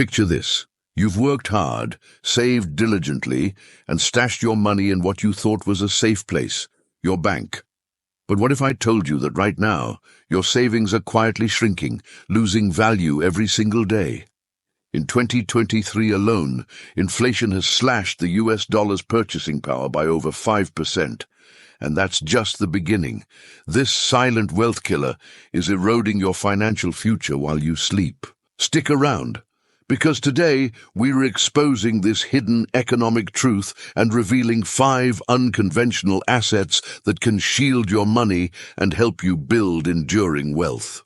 Picture this. You've worked hard, saved diligently, and stashed your money in what you thought was a safe place, your bank. But what if I told you that right now, your savings are quietly shrinking, losing value every single day? In 2023 alone, inflation has slashed the US dollar's purchasing power by over 5%. And that's just the beginning. This silent wealth killer is eroding your financial future while you sleep. Stick around, because today we're exposing this hidden economic truth and revealing 5 unconventional assets that can shield your money and help you build enduring wealth.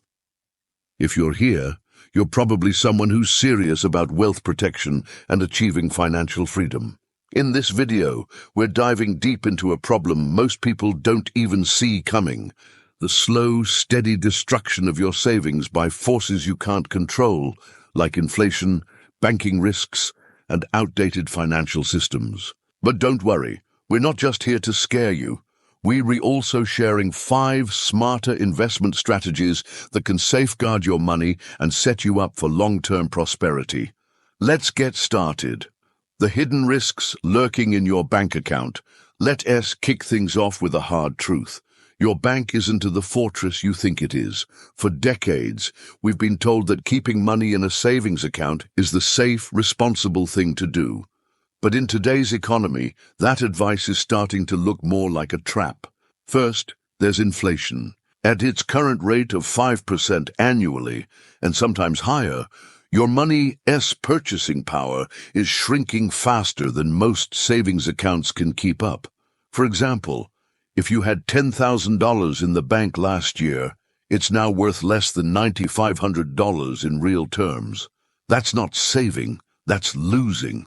If you're here, you're probably someone who's serious about wealth protection and achieving financial freedom. In this video, we're diving deep into a problem most people don't even see coming: the slow, steady destruction of your savings by forces you can't control, like inflation, banking risks, and outdated financial systems. But don't worry, we're not just here to scare you. We're also sharing 5 smarter investment strategies that can safeguard your money and set you up for long-term prosperity. Let's get started. The hidden risks lurking in your bank account. Let us kick things off with a hard truth. Your bank isn't the fortress you think it is. For decades, we've been told that keeping money in a savings account is the safe, responsible thing to do. But in today's economy, that advice is starting to look more like a trap. First, there's inflation. At its current rate of 5% annually, and sometimes higher, your money's purchasing power is shrinking faster than most savings accounts can keep up. For example, if you had $10,000 in the bank last year, it's now worth less than $9,500 in real terms. That's not saving, that's losing.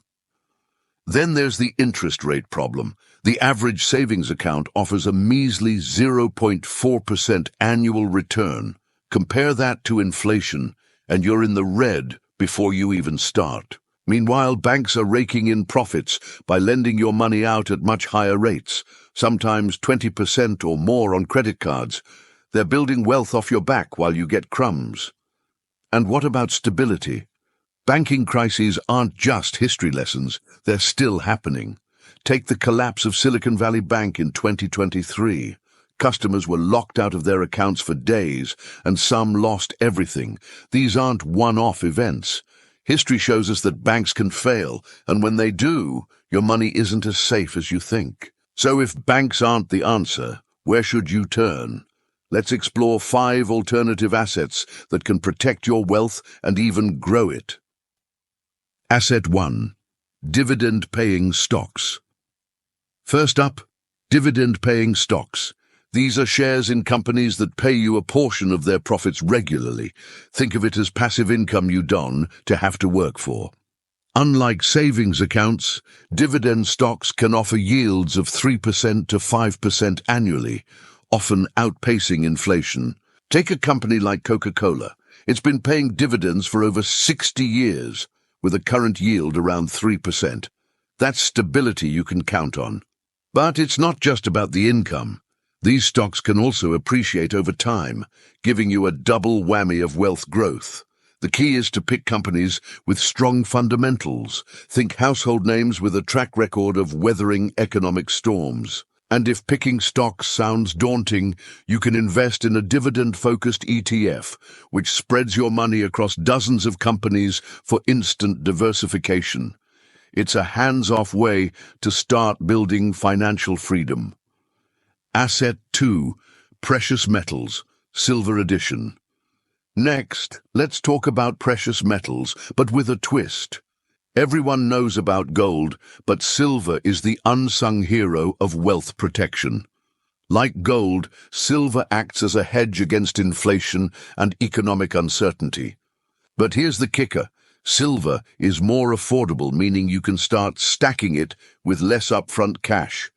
Then there's the interest rate problem. The average savings account offers a measly 0.4% annual return. Compare that to inflation, and you're in the red before you even start. Meanwhile, banks are raking in profits by lending your money out at much higher rates, sometimes 20% or more on credit cards. They're building wealth off your back while you get crumbs. And what about stability? Banking crises aren't just history lessons, they're still happening. Take the collapse of Silicon Valley Bank in 2023. Customers were locked out of their accounts for days, and some lost everything. These aren't one-off events. History shows us that banks can fail, and when they do, your money isn't as safe as you think. So if banks aren't the answer, where should you turn? Let's explore 5 alternative assets that can protect your wealth and even grow it. Asset 1. Dividend-paying stocks. First up, dividend-paying stocks. These are shares in companies that pay you a portion of their profits regularly. Think of it as passive income you don't have to work for. Unlike savings accounts, dividend stocks can offer yields of 3% to 5% annually, often outpacing inflation. Take a company like Coca-Cola. It's been paying dividends for over 60 years, with a current yield around 3%. That's stability you can count on. But it's not just about the income. These stocks can also appreciate over time, giving you a double whammy of wealth growth. The key is to pick companies with strong fundamentals. Think household names with a track record of weathering economic storms. And if picking stocks sounds daunting, you can invest in a dividend-focused ETF, which spreads your money across dozens of companies for instant diversification. It's a hands-off way to start building financial freedom. Asset 2. Precious metals, Silver Edition. Next, let's talk about precious metals, but with a twist. Everyone knows about gold, but silver is the unsung hero of wealth protection. Like gold, silver acts as a hedge against inflation and economic uncertainty. But here's the kicker. Silver is more affordable, meaning you can start stacking it with less upfront cash.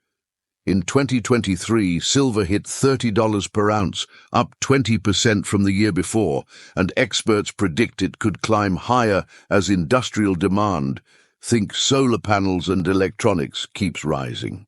In 2023, silver hit $30 per ounce, up 20% from the year before, and experts predict it could climb higher as industrial demand, think solar panels and electronics, keeps rising.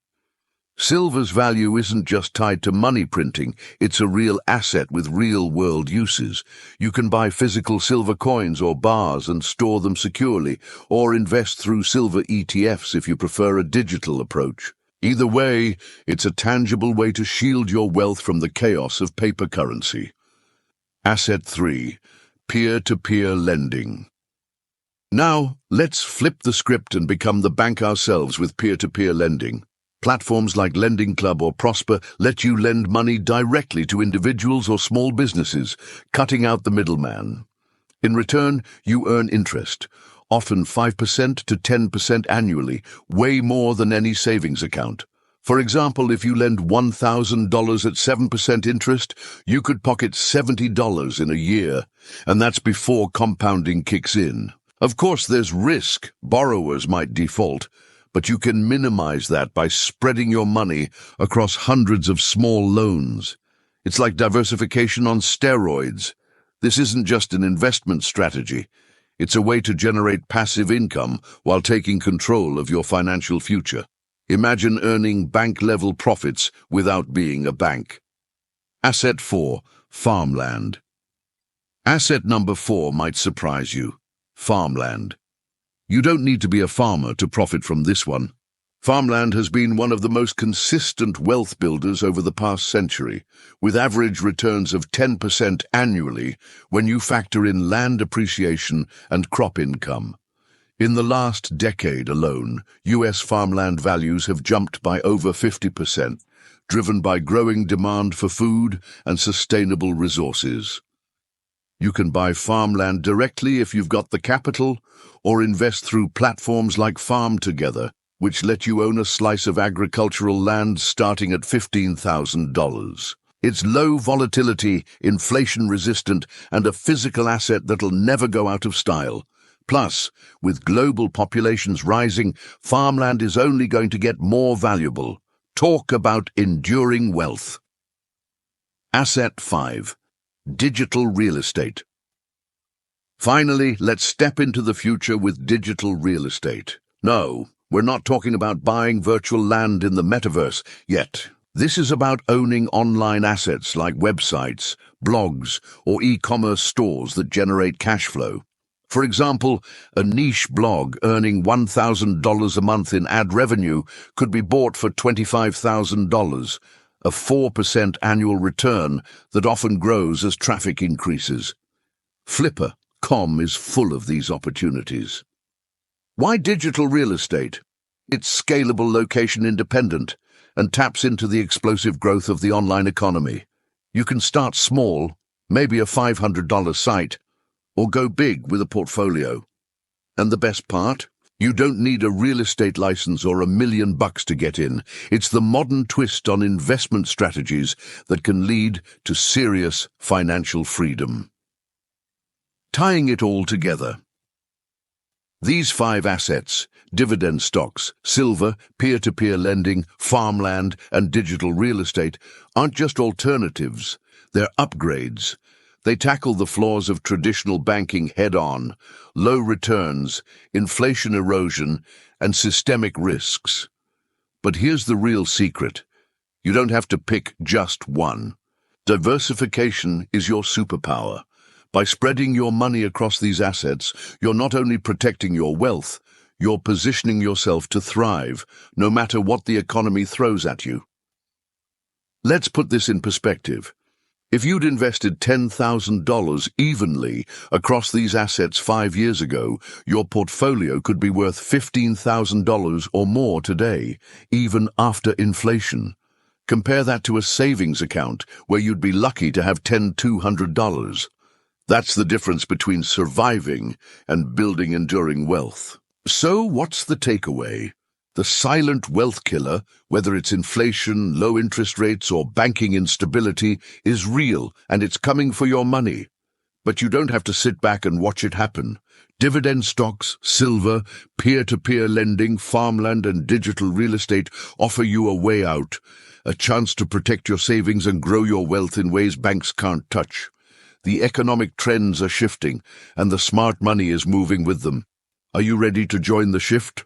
Silver's value isn't just tied to money printing, it's a real asset with real-world uses. You can buy physical silver coins or bars and store them securely, or invest through silver ETFs if you prefer a digital approach. Either way, it's a tangible way to shield your wealth from the chaos of paper currency. Asset 3. Peer-to-peer lending. Now, let's flip the script and become the bank ourselves with peer-to-peer lending. Platforms like Lending Club or Prosper let you lend money directly to individuals or small businesses, cutting out the middleman. In return, you earn interest, often 5% to 10% annually, way more than any savings account. For example, if you lend $1,000 at 7% interest, you could pocket $70 in a year, and that's before compounding kicks in. Of course, there's risk. Borrowers might default, but you can minimize that by spreading your money across hundreds of small loans. It's like diversification on steroids. This isn't just an investment strategy. It's a way to generate passive income while taking control of your financial future. Imagine earning bank-level profits without being a bank. Asset 4. Farmland. Asset number 4 might surprise you. Farmland. You don't need to be a farmer to profit from this one. Farmland has been one of the most consistent wealth builders over the past century, with average returns of 10% annually when you factor in land appreciation and crop income. In the last decade alone, U.S. farmland values have jumped by over 50%, driven by growing demand for food and sustainable resources. You can buy farmland directly if you've got the capital, or invest through platforms like Farm Together, which let you own a slice of agricultural land starting at $15,000. It's low volatility, inflation-resistant, and a physical asset that'll never go out of style. Plus, with global populations rising, farmland is only going to get more valuable. Talk about enduring wealth. Asset 5. Digital real estate. Finally, let's step into the future with digital real estate. No, we're not talking about buying virtual land in the metaverse yet. This is about owning online assets like websites, blogs, or e-commerce stores that generate cash flow. For example, a niche blog earning $1,000 a month in ad revenue could be bought for $25,000, a 4% annual return that often grows as traffic increases. Flipper.com is full of these opportunities. Why digital real estate? It's scalable, location independent, and taps into the explosive growth of the online economy. You can start small, maybe a $500 site, or go big with a portfolio. And the best part? You don't need a real estate license or $1 million to get in. It's the modern twist on investment strategies that can lead to serious financial freedom. Tying it all together. These 5 assets, dividend stocks, silver, peer-to-peer lending, farmland, and digital real estate, aren't just alternatives, they're upgrades. They tackle the flaws of traditional banking head-on: low returns, inflation erosion, and systemic risks. But here's the real secret. You don't have to pick just one. Diversification is your superpower. By spreading your money across these assets, you're not only protecting your wealth, you're positioning yourself to thrive, no matter what the economy throws at you. Let's put this in perspective. If you'd invested $10,000 evenly across these assets 5 years ago, your portfolio could be worth $15,000 or more today, even after inflation. Compare that to a savings account where you'd be lucky to have $200. That's the difference between surviving and building enduring wealth. So what's the takeaway? The silent wealth killer, whether it's inflation, low interest rates, or banking instability, is real, and it's coming for your money. But you don't have to sit back and watch it happen. Dividend stocks, silver, peer-to-peer lending, farmland, and digital real estate offer you a way out, a chance to protect your savings and grow your wealth in ways banks can't touch. The economic trends are shifting, and the smart money is moving with them. Are you ready to join the shift?